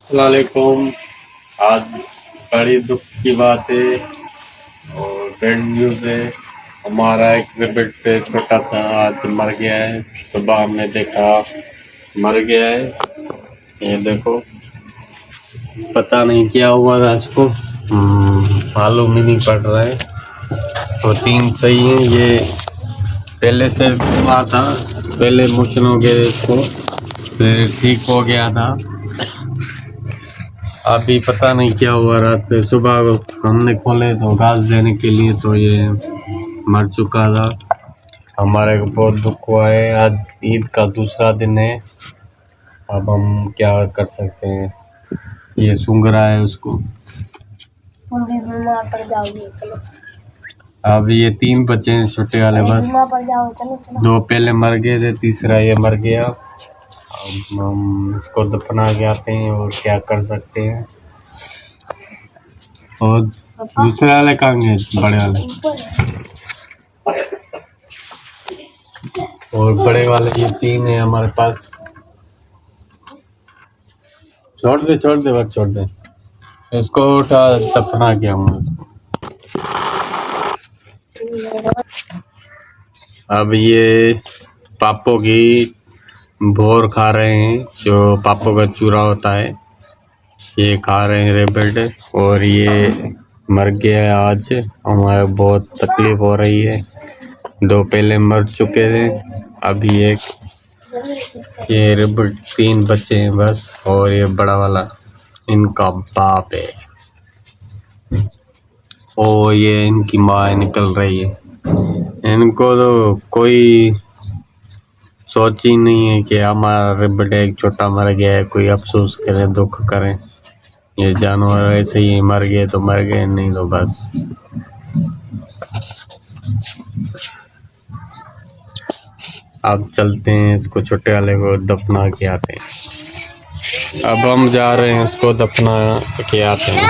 वालेकुम। आज बड़ी दुख की बात है और बैड न्यूज़ है। हमारा एक रेबिट छोटा सा आज मर गया है। सुबह हमने देखा मर गया है। ये देखो, पता नहीं क्या हुआ था इसको, मालूम ही नहीं पड़ रहा है। तो तीन सही है। ये पहले से हुआ था, पहले मोशन हो गया इसको, फिर ठीक हो गया था। अभी पता नहीं क्या हुआ। रात सुबह हमने खोले तो घास देने के लिए, तो ये मर चुका था। हमारे को बहुत दुख हुआ है। आज ईद का दूसरा दिन है। अब हम क्या कर सकते हैं। ये सूंघ रहा है उसको। तुम भी बीमार पड़ जाओगे। चलो अब ये तीन बच्चे हैं छोटे वाले, बस बीमार पड़ जाओ। चलो चलो। दो पहले मर गए थे, तीसरा ये मर गया। अब हम इसको दफना के आते हैं और क्या कर सकते हैं। और दूसरे वाले कहाँ गए, बड़े वाले? और बड़े वाले ये तीन है हमारे पास। छोड़ दे बस, छोड़ दे इसको, उठा दफना के हम इसको। अब ये पापो की भोर खा रहे हैं, जो पापो का चूरा होता है, ये खा रहे हैं रेबिट। और ये मर गया है आज। हमारे बहुत तकलीफ हो रही है। दो पहले मर चुके थे, अभी एक ये रेबिट। तीन बच्चे हैं बस, और ये बड़ा वाला इनका बाप है। ओ ये इनकी माँ निकल रही है। इनको तो कोई सोच ही नहीं है कि हमारा रेबिट एक छोटा मर गया है, कोई अफसोस करे, दुख करे। ये जानवर ऐसे ही मर गए तो मर गए, नहीं तो बस। अब चलते हैं, इसको छोटे वाले को दफना के आते हैं। अब हम जा रहे हैं, इसको दफना के आते हैं।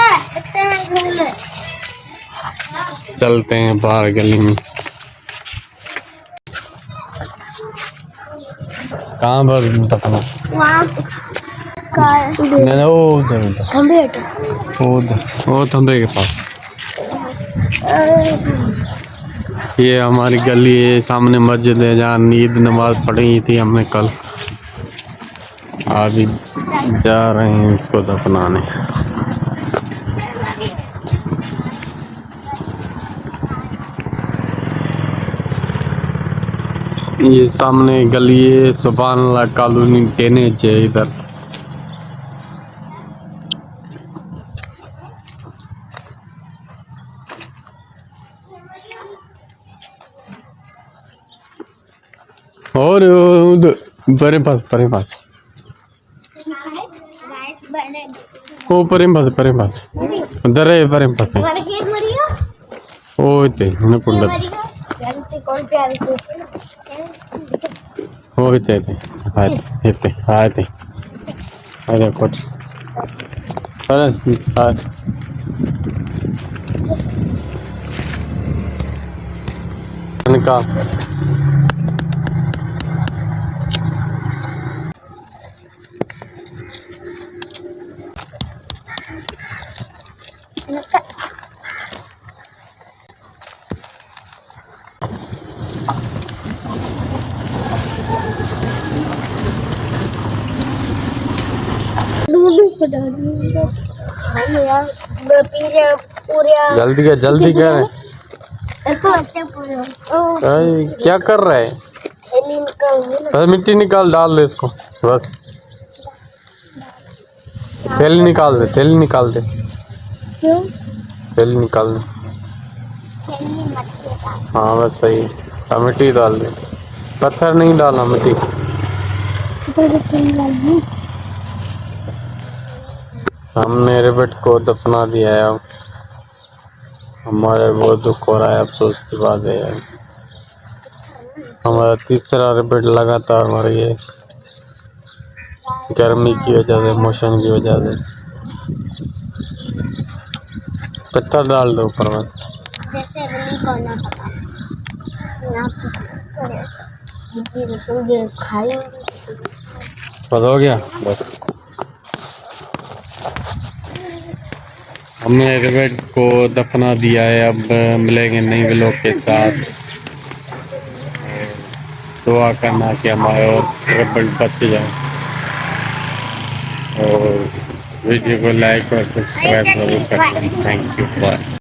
चलते हैं बाहर गली में। कहाँ पर दफना? वो खंबे के पास। ये हमारी गली है, सामने मस्जिद है जहाँ ईद नमाज पढ़ी थी हमने कल। अभी जा रहे हैं इसको दफनाने। ये सामने गली है, सुभान अल्लाह कॉलोनी टेनेज है इधर। और उधर परे पास ओ परे पास उधर है, परे पास ओ ते न पुंडत ओ ते आते अरे कोट का जल्दी कर। क्या कर रहा है? मिट्टी निकाल, डाल दे इसको बस। थैली निकाल दे। क्यों? थैली निकाल दे। हाँ बस सही। अब मिट्टी डाल दे, पत्थर नहीं डालना, मिट्टी। हमने रेबिट को दफना दिया है। अब हमारे बहुत दुख हो रहा है, अफसोस की बात है। हमारा तीसरा रेबिट लगातार मर गया, गर्मी की वजह से, मौसम की वजह से। पत्थर डाल दो ऊपर में। बस हो गया बस। हमने रेबेट को दफना दिया है। अब मिलेंगे नई व्लॉग के साथ। दुआ करना कि हमारे और रेबेट बच जाए और वीडियो को लाइक और सब्सक्राइब जरूर करना। Thank you bye.